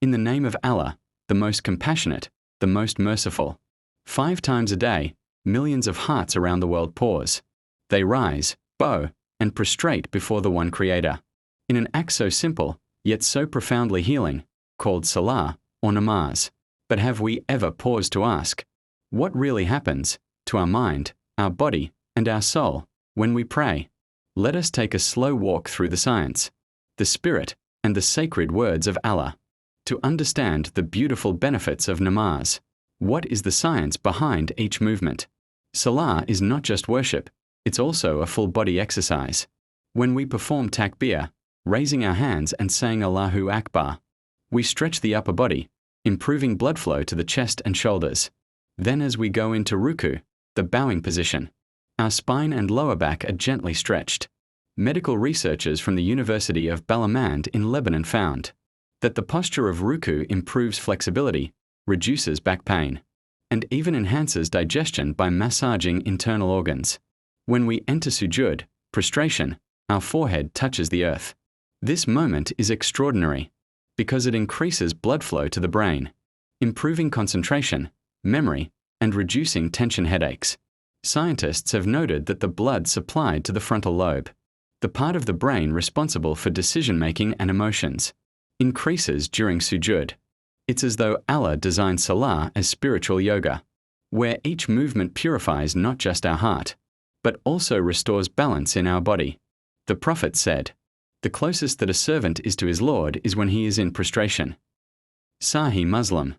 In the name of Allah, the most compassionate, the most merciful. 5 times a day, millions of hearts around the world pause. They rise, bow, and prostrate before the one Creator. In an act so simple, yet so profoundly healing, called Salah or Namaz. But have we ever paused to ask, what really happens to our mind, our body, and our soul when we pray? Let us take a slow walk through the science, the spirit, and the sacred words of Allah, to understand the beautiful benefits of namaz. What is the science behind each movement? Salah is not just worship, it's also a full-body exercise. When we perform takbir, raising our hands and saying Allahu Akbar, we stretch the upper body, improving blood flow to the chest and shoulders. Then as we go into ruku, the bowing position, our spine and lower back are gently stretched. Medical researchers from the University of Balamand in Lebanon found that the posture of ruku improves flexibility, reduces back pain, and even enhances digestion by massaging internal organs. When we enter sujud, prostration, our forehead touches the earth. This moment is extraordinary because it increases blood flow to the brain, improving concentration, memory, and reducing tension headaches. Scientists have noted that the blood supplied to the frontal lobe, the part of the brain responsible for decision-making and emotions, increases during sujud. It's as though Allah designed Salah as spiritual yoga, where each movement purifies not just our heart, but also restores balance in our body. The Prophet said, "The closest that a servant is to his Lord is when he is in prostration." Sahih Muslim.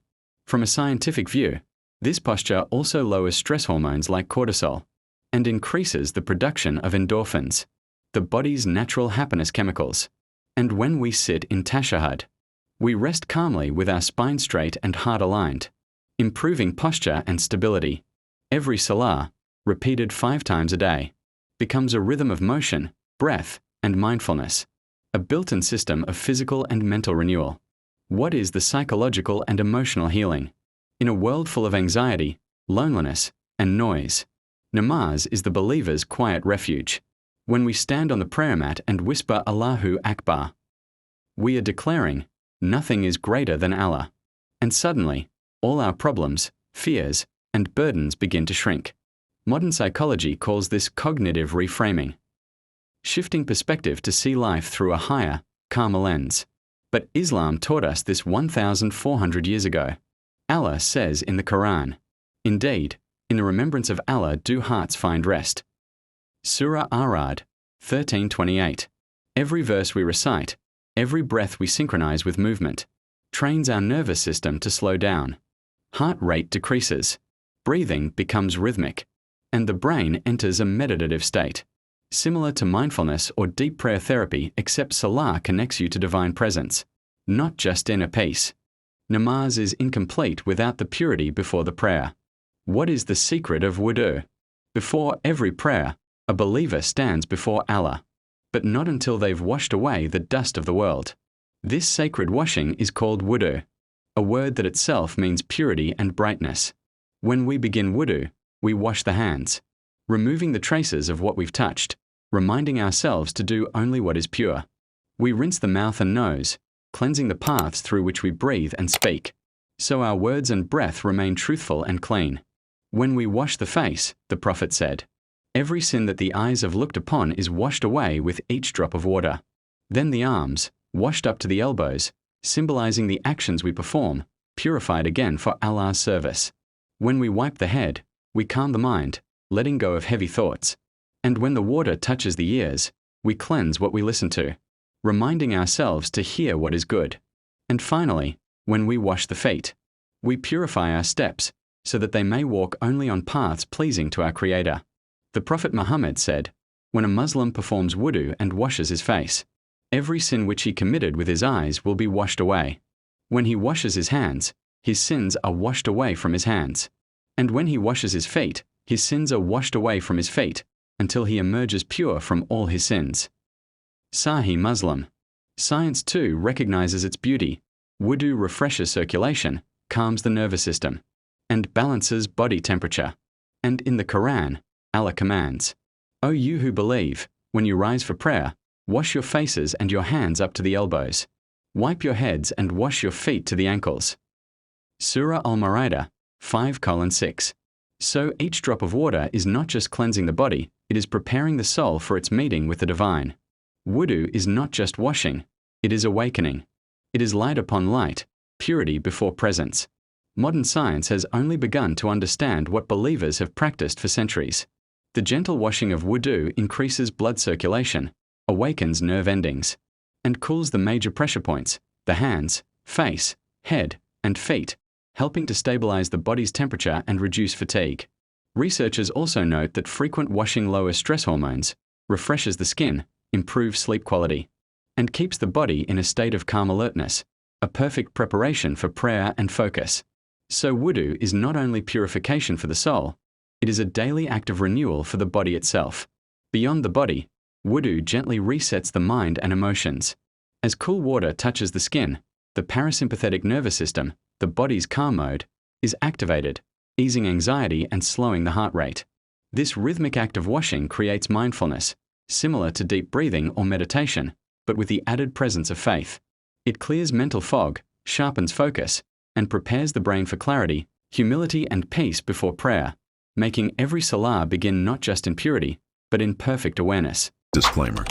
From a scientific view, this posture also lowers stress hormones like cortisol and increases the production of endorphins, the body's natural happiness chemicals. And when we sit in tashahhud, we rest calmly with our spine straight and heart aligned, improving posture and stability. Every salah, repeated 5 times a day, becomes a rhythm of motion, breath, and mindfulness, a built-in system of physical and mental renewal. What is the psychological and emotional healing? In a world full of anxiety, loneliness, and noise, namaz is the believer's quiet refuge. When we stand on the prayer mat and whisper Allahu Akbar, we are declaring, nothing is greater than Allah. And suddenly, all our problems, fears, and burdens begin to shrink. Modern psychology calls this cognitive reframing, shifting perspective to see life through a higher, calmer lens. But Islam taught us this 1,400 years ago. Allah says in the Qur'an, "Indeed, in the remembrance of Allah do hearts find rest." Surah Arad, 13:28. Every verse we recite, every breath we synchronize with movement, trains our nervous system to slow down. Heart rate decreases, breathing becomes rhythmic, and the brain enters a meditative state. Similar to mindfulness or deep prayer therapy, except Salah connects you to divine presence, not just inner peace. Namaz is incomplete without the purity before the prayer. What is the secret of Wudhu? Before every prayer, a believer stands before Allah, but not until they've washed away the dust of the world. This sacred washing is called Wudhu, a word that itself means purity and brightness. When we begin Wudhu, we wash the hands, removing the traces of what we've touched, reminding ourselves to do only what is pure. We rinse the mouth and nose, cleansing the paths through which we breathe and speak, so our words and breath remain truthful and clean. When we wash the face, the Prophet said, every sin that the eyes have looked upon is washed away with each drop of water. Then the arms, washed up to the elbows, symbolizing the actions we perform, purified again for Allah's service. When we wipe the head, we calm the mind, letting go of heavy thoughts. And when the water touches the ears, we cleanse what we listen to, reminding ourselves to hear what is good. And finally, when we wash the feet, we purify our steps so that they may walk only on paths pleasing to our Creator. The Prophet Muhammad said, when a Muslim performs wudu and washes his face, every sin which he committed with his eyes will be washed away. When he washes his hands, his sins are washed away from his hands. And when he washes his feet, his sins are washed away from his feet, until he emerges pure from all his sins. Sahih Muslim. Science too recognizes its beauty. Wudu refreshes circulation, calms the nervous system, and balances body temperature. And in the Qur'an, Allah commands, O you who believe, when you rise for prayer, wash your faces and your hands up to the elbows. Wipe your heads and wash your feet to the ankles. Surah Al-Ma'idah 5:6. So each drop of water is not just cleansing the body, it is preparing the soul for its meeting with the divine. Wudhu is not just washing, it is awakening. It is light upon light, purity before presence. Modern science has only begun to understand what believers have practiced for centuries. The gentle washing of Wudhu increases blood circulation, awakens nerve endings, and cools the major pressure points, the hands, face, head, and feet, helping to stabilize the body's temperature and reduce fatigue. Researchers also note that frequent washing lowers stress hormones, refreshes the skin, improves sleep quality, and keeps the body in a state of calm alertness, a perfect preparation for prayer and focus. So Wudhu is not only purification for the soul, it is a daily act of renewal for the body itself. Beyond the body, Wudhu gently resets the mind and emotions. As cool water touches the skin, the parasympathetic nervous system, the body's calm mode, is activated, easing anxiety and slowing the heart rate. This rhythmic act of washing creates mindfulness, similar to deep breathing or meditation, but with the added presence of faith. It clears mental fog, sharpens focus, and prepares the brain for clarity, humility, and peace before prayer, making every Salah begin not just in purity, but in perfect awareness. Disclaimer.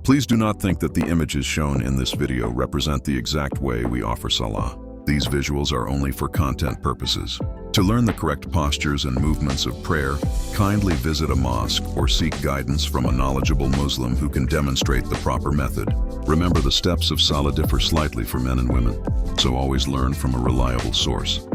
Please do not think that the images shown in this video represent the exact way we offer Salah. These visuals are only for content purposes. To learn the correct postures and movements of prayer, kindly visit a mosque or seek guidance from a knowledgeable Muslim who can demonstrate the proper method. Remember, the steps of Salah differ slightly for men and women, so always learn from a reliable source.